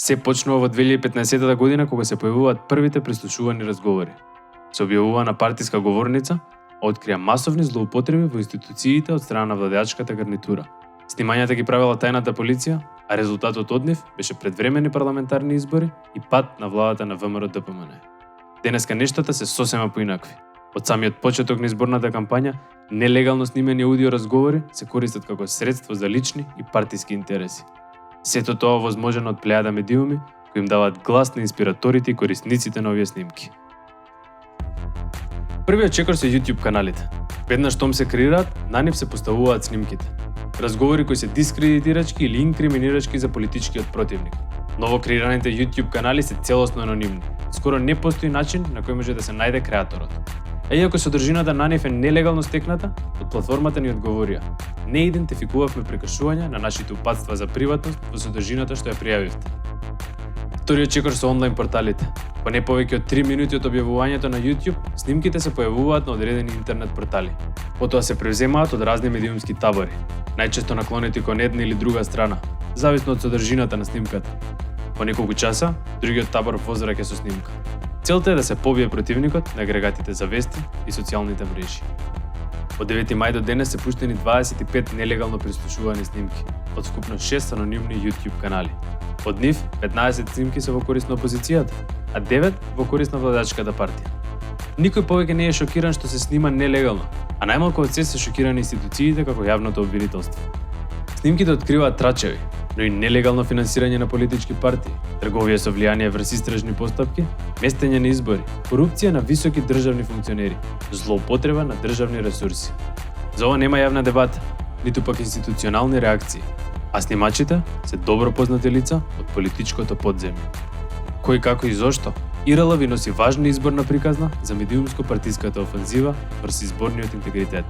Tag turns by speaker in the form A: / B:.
A: Се почнува во 2015 година кога се појавуваат првите прислушувани разговори. Се објавува на партиска говорница, открија масовни злоупотреби во институциите од страна на владеачката гарнитура. Снимањата ги правила тајната полиција, а резултатот од нив беше предвремени парламентарни избори и пад на владата на ВМРО-ДПМН. Денеска нештата се сосема поинакви. Од самиот почеток на изборната кампања, нелегално снимени аудио разговори се користат како средство за лични и партиски интереси. Сето тоа возможено од плејада медиуми кои им даваат глас на инспираторите и корисниците на овие снимки. Првиот чекор се YouTube каналите. Веднаш штом се креираат, на нив се поставуваат снимките. Разговори кои се дискредитирачки или инкриминирачки за политичкиот противник. Ново креираните YouTube канали се целосно анонимни. Скоро не постои начин на кој може да се најде креаторот. А иако содржината на нив е нелегално стекната, од платформата ни одговорија: не идентификувавме прекршување на нашите упатства за приватност во содржината што ја пријавивте. Вториот чекор со онлайн порталите. По не повеќе од 3 минути од објавувањето на YouTube, снимките се појавуваат на одредени интернет портали. Потоа се превземаат од разни медиумски табори, најчесто наклонети кон една или друга страна, зависно од содржината на снимката. По неколку часа, другиот табор возвраќа со снимка. Целта е да се побие противникот на агрегатите за вести и социјалните мрежи. Од 9 мај до денес се пуштени 25 нелегално прислушувани снимки од вкупно 6 анонимни YouTube канали. Од нив 15 снимки се во корист на опозицијата, а 9 во корист на владеачката партија. Никој повеќе не е шокиран што се снима нелегално, а најмалку од се шокирани институциите како јавното обвинителство. Снимките откриваат трачеви, но и нелегално финансирање на политички партии, трговија со влијание врз истражни постапки, местење на избори, корупција на високи државни функционери, злоупотреба на државни ресурси. За ова нема јавна дебата, ниту пак институционални реакции, а снимачите се добро познати лица од политичкото подземје. Кој, како и зошто, ИРЛ ви носи важна изборна приказна за медиумско-партиската офанзива врз изборниот интегритет.